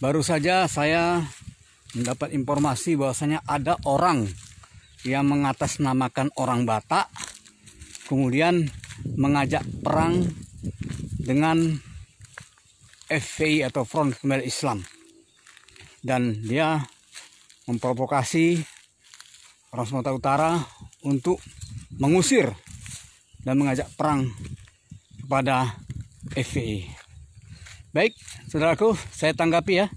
Baru saja saya mendapat informasi bahwasanya ada orang yang mengatasnamakan orang Batak, kemudian mengajak perang dengan FPI atau Front Pembela Islam, dan dia memprovokasi orang Sumatera Utara untuk mengusir dan mengajak perang kepada FPI. Baik, saudaraku, saya tanggapi ya.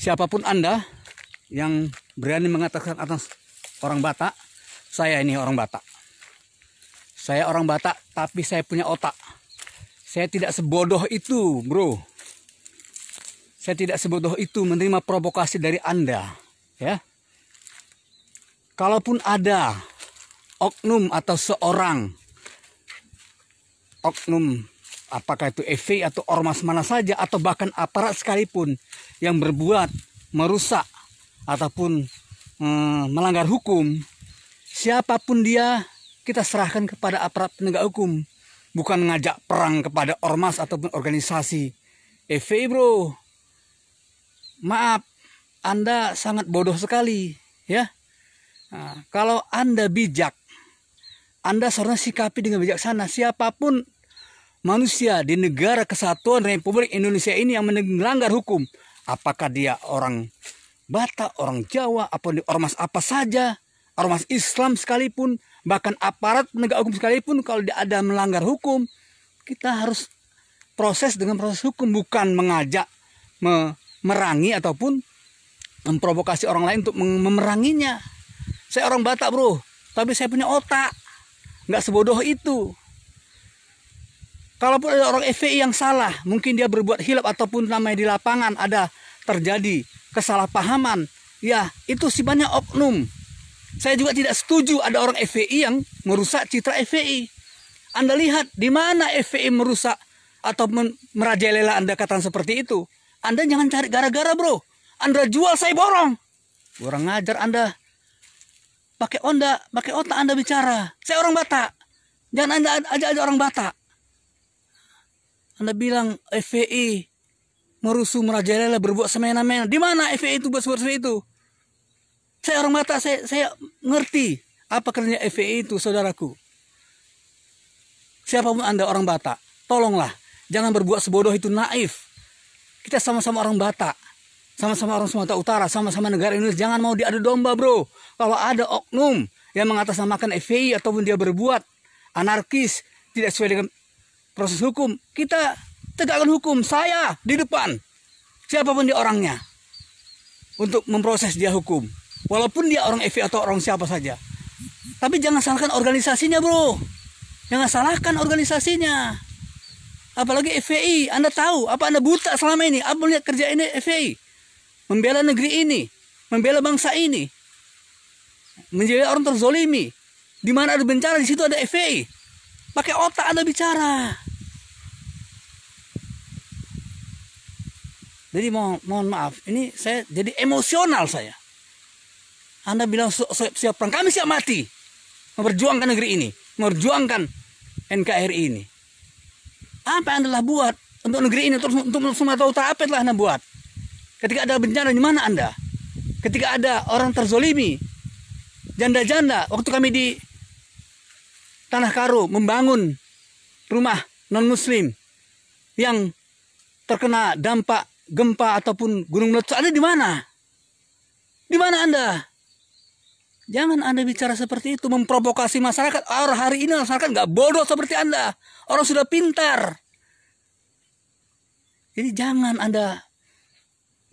Siapapun Anda yang berani mengatakan atas orang Batak, saya ini orang Batak. Saya orang Batak, tapi saya punya otak. Saya tidak sebodoh itu, bro. Saya tidak sebodoh itu menerima provokasi dari Anda, ya. Kalaupun ada oknum atau seorang oknum, apakah itu FPI atau ormas mana saja, atau bahkan aparat sekalipun yang berbuat merusak ataupun melanggar hukum, siapapun dia, kita serahkan kepada aparat penegak hukum, bukan ngajak perang kepada ormas ataupun organisasi FPI, bro. Maaf, Anda sangat bodoh sekali, ya. Nah, kalau Anda bijak, Anda seharusnya sikapi dengan bijaksana. Siapapun manusia di negara kesatuan Republik Indonesia ini yang melanggar hukum, apakah dia orang Batak, orang Jawa, apa di ormas apa saja, ormas Islam sekalipun, bahkan aparat penegak hukum sekalipun, kalau dia ada melanggar hukum, kita harus proses dengan proses hukum, bukan mengajak memerangi ataupun memprovokasi orang lain untuk memeranginya. Saya orang Batak, bro, tapi saya punya otak, nggak sebodoh itu. Kalaupun ada orang FPI yang salah, mungkin dia berbuat hilaf ataupun namanya di lapangan ada terjadi kesalahpahaman, ya itu sifatnya oknum. Saya juga tidak setuju ada orang FPI yang merusak citra FPI. Anda lihat di mana FPI merusak atau merajalela Anda katakan seperti itu. Anda jangan cari gara-gara, bro. Anda jual, saya borong. Kurang ngajar Anda. Pakai otak Anda bicara. Saya orang Batak. Jangan Anda ajak orang Batak. Anda bilang FPI merusuh, merajalela, berbuat semena-mena. Di mana FPI itu buat seperti itu? Saya orang Batak, saya ngerti apa kerjanya FPI itu, saudaraku. Siapapun Anda orang Batak, tolonglah jangan berbuat sebodoh itu, naif. Kita sama-sama orang Batak, sama-sama orang Sumatera Utara, sama-sama negara Indonesia. Jangan mau diadu domba, bro. Kalau ada oknum yang mengatasnamakan FPI ataupun dia berbuat anarkis, tidak sesuai dengan proses hukum, kita tegakkan hukum. Saya di depan, siapapun dia orangnya, untuk memproses dia hukum. Walaupun dia orang FPI atau orang siapa saja. Tapi jangan salahkan organisasinya, bro. Jangan salahkan organisasinya. Apalagi FPI, Anda tahu, apa Anda buta selama ini? Apa melihat kerja ini FPI? Membela negeri ini, membela bangsa ini, menjaga orang terzolimi. Di mana ada bencana, di situ ada FPI. Pakai otak Anda bicara. Jadi mohon maaf, ini saya jadi emosional saya. Anda bilang siap perang, kami siap mati. Memperjuangkan negeri ini, memperjuangkan NKRI ini. Apa yang Anda telah buat untuk negeri ini, untuk Sumatera Utara, apa yang telah Anda buat? Ketika ada bencana, di mana Anda? Ketika ada orang terzolimi, janda-janda, waktu kami di Tanah Karo membangun rumah non-muslim yang terkena dampak gempa ataupun gunung meletus, Anda di mana? Di mana Anda? Jangan Anda bicara seperti itu, memprovokasi masyarakat. Orang hari ini masyarakat nggak bodoh seperti Anda. Orang sudah pintar. Jadi jangan Anda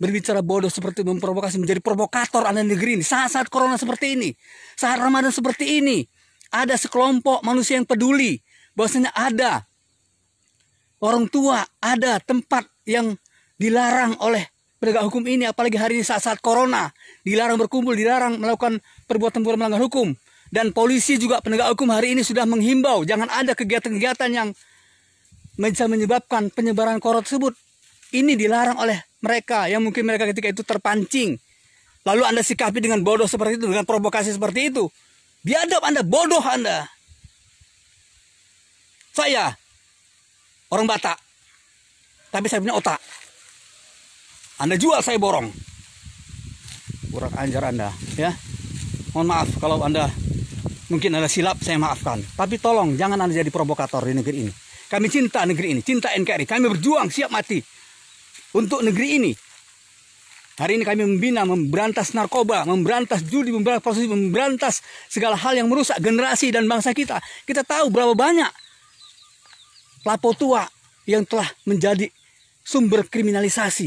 berbicara bodoh seperti memprovokasi, menjadi provokator Anda negeri ini. Saat-saat corona seperti ini, saat Ramadan seperti ini, ada sekelompok manusia yang peduli bahwasanya ada orang tua, ada tempat yang dilarang oleh penegak hukum ini, apalagi hari ini saat-saat corona, dilarang berkumpul, dilarang melakukan perbuatan melanggar hukum. Dan polisi juga, penegak hukum hari ini sudah menghimbau jangan ada kegiatan-kegiatan yang bisa menyebabkan penyebaran corona tersebut. Ini dilarang oleh mereka yang mungkin mereka ketika itu terpancing. Lalu Anda sikapi dengan bodoh seperti itu, dengan provokasi seperti itu. Biadab Anda, bodoh Anda. Saya orang Batak, tapi saya punya otak. Anda jual, saya borong. Kurang ajar Anda, ya. Mohon maaf kalau Anda mungkin Anda silap, saya maafkan. Tapi tolong jangan Anda jadi provokator di negeri ini. Kami cinta negeri ini, cinta NKRI. Kami berjuang siap mati untuk negeri ini. Hari ini kami membina, memberantas narkoba, memberantas judi, memberantas prostitusi, memberantas segala hal yang merusak generasi dan bangsa kita. Kita tahu berapa banyak lapo tua yang telah menjadi sumber kriminalitas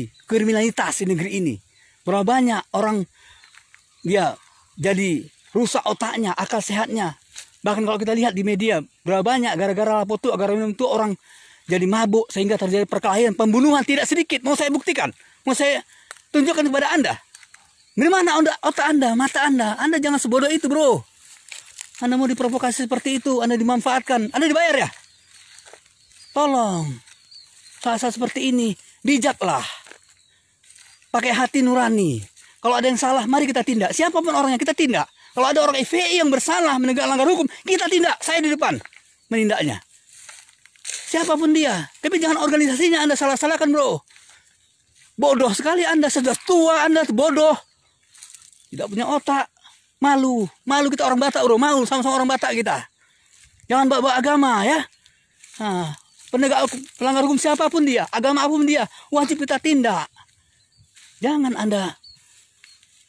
di negeri ini. Berapa banyak orang dia jadi rusak otaknya, akal sehatnya. Bahkan kalau kita lihat di media, berapa banyak gara-gara lapo tua, gara-gara minum tua orang jadi mabuk sehingga terjadi perkelahian, pembunuhan tidak sedikit. Mau saya buktikan, mau saya tunjukkan kepada Anda. Dari mana otak Anda, mata Anda? Anda jangan sebodoh itu, bro. Anda mau diprovokasi seperti itu, Anda dimanfaatkan, Anda dibayar ya? Tolong, saat-saat seperti ini, bijaklah. Pakai hati nurani. Kalau ada yang salah, mari kita tindak. Siapapun orangnya, kita tindak. Kalau ada orang FPI yang bersalah menegakkan langgar hukum, kita tindak. Saya di depan menindaknya. Siapapun dia. Tapi jangan organisasinya Anda salah-salahkan, bro. Bodoh sekali Anda, sudah tua Anda, bodoh. Tidak punya otak. Malu. Malu kita orang Batak, bro. Malu sama-sama orang Batak kita. Jangan bawa agama, ya. Nah, penegak pelanggar hukum siapapun dia, agama apapun dia, wajib kita tindak. Jangan Anda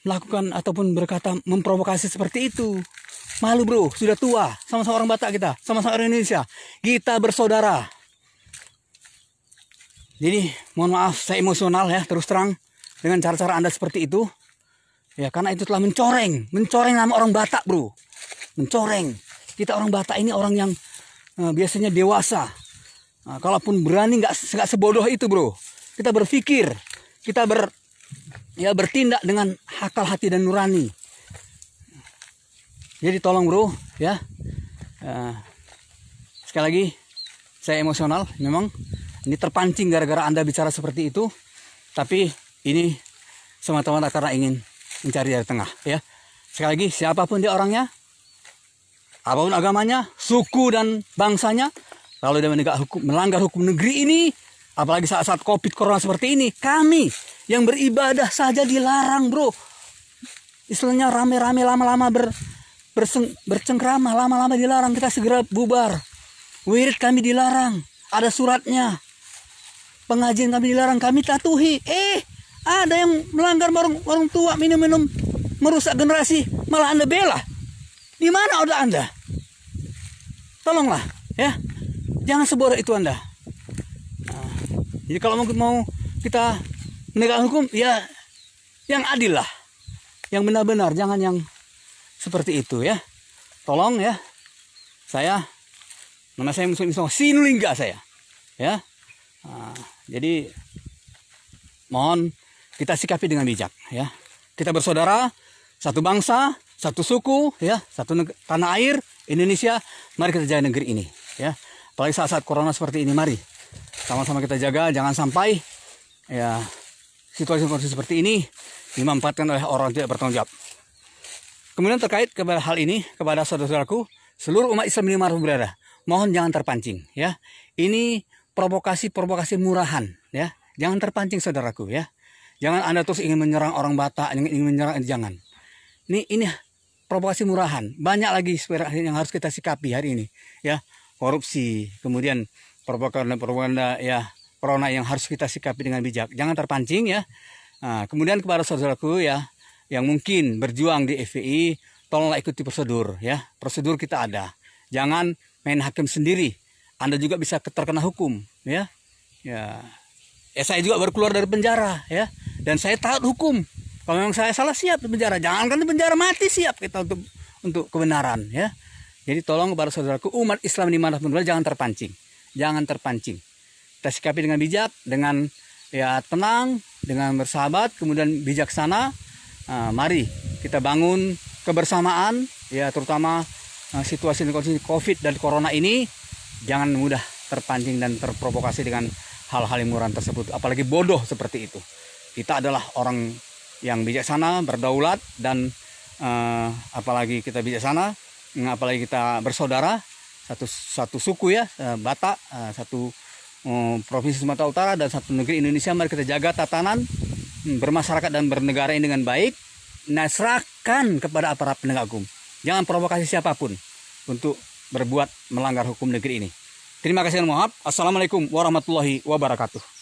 melakukan ataupun berkata memprovokasi seperti itu. Malu, bro. Sudah tua. Sama-sama orang Batak kita. Sama-sama orang Indonesia. Kita bersaudara. Jadi mohon maaf saya emosional ya, terus terang dengan cara-cara Anda seperti itu. Ya karena itu telah mencoreng nama orang Batak, bro. Mencoreng. Kita orang Batak ini orang yang biasanya dewasa. Nah, kalaupun berani nggak sebodoh itu, bro. Kita berpikir, kita bertindak dengan akal hati dan nurani. Jadi tolong, bro, ya. Sekali lagi saya emosional memang. Ini terpancing gara-gara Anda bicara seperti itu. Tapi ini semata-mata karena ingin mencari dari tengah, ya. Sekali lagi, siapapun dia orangnya, apapun agamanya, suku dan bangsanya, kalau dia melanggar hukum negeri ini, apalagi saat-saat COVID corona seperti ini, kami yang beribadah saja dilarang, bro. Istilahnya rame-rame lama-lama bercengkrama, lama-lama dilarang. Kita segera bubar. Wirid kami dilarang, ada suratnya. Pengajian kami dilarang, kami tatuhi. Ada yang melanggar orang tua, minum-minum, merusak generasi, malah Anda bela. Di mana otak Anda? Tolonglah, ya. Jangan sebodoh itu Anda. Nah, jadi kalau mau kita menegakkan hukum, ya yang adil lah. Yang benar-benar, jangan yang seperti itu, ya. Tolong ya. Nama saya Muslim Sinulinga saya. Ya. Nah, jadi mohon kita sikapi dengan bijak, ya. Kita bersaudara, satu bangsa, satu suku, ya, satu tanah air Indonesia. Mari kita jaga negeri ini, ya. Apalagi saat-saat corona seperti ini, mari sama-sama kita jaga, jangan sampai ya situasi-situasi seperti ini dimanfaatkan oleh orang tidak bertanggung jawab. Kemudian terkait kepada hal ini, kepada saudara-saudaraku, seluruh umat Islam di mana berada, mohon jangan terpancing, ya. Ini provokasi murahan, ya. Jangan terpancing, saudaraku, ya. Jangan Anda terus ingin menyerang orang Batak, ingin menyerang, jangan. Ini provokasi murahan. Banyak lagi yang harus kita sikapi hari ini, ya. Korupsi, kemudian propaganda, ya, corona yang harus kita sikapi dengan bijak. Jangan terpancing, ya. Nah, kemudian kepada saudaraku, ya, yang mungkin berjuang di FPI, tolonglah ikuti prosedur, ya. Prosedur kita ada. Jangan main hakim sendiri. Anda juga bisa terkena hukum, ya. Ya, saya juga baru keluar dari penjara, ya. Dan saya taat hukum. Kalau memang saya salah, siap di penjara. Jangankan di penjara, mati siap kita untuk kebenaran, ya. Jadi tolong kepada saudaraku umat Islam dimanapun berada, jangan terpancing. Jangan terpancing. Kita sikapi dengan bijak, dengan ya tenang, dengan bersahabat, kemudian bijaksana. Mari kita bangun kebersamaan, ya, terutama situasi COVID dan corona ini. Jangan mudah terpancing dan terprovokasi dengan hal-hal yang murahan tersebut, apalagi bodoh seperti itu. Kita adalah orang yang bijaksana, berdaulat, dan apalagi kita bijaksana, apalagi kita bersaudara, satu suku, ya, Batak, satu provinsi Sumatera Utara dan satu negeri Indonesia. Mari kita jaga tatanan bermasyarakat dan bernegara ini dengan baik, nah serahkan kepada aparat penegak hukum. Jangan provokasi siapapun untuk berbuat melanggar hukum negeri ini. Terima kasih dan mohon maaf. Assalamualaikum warahmatullahi wabarakatuh.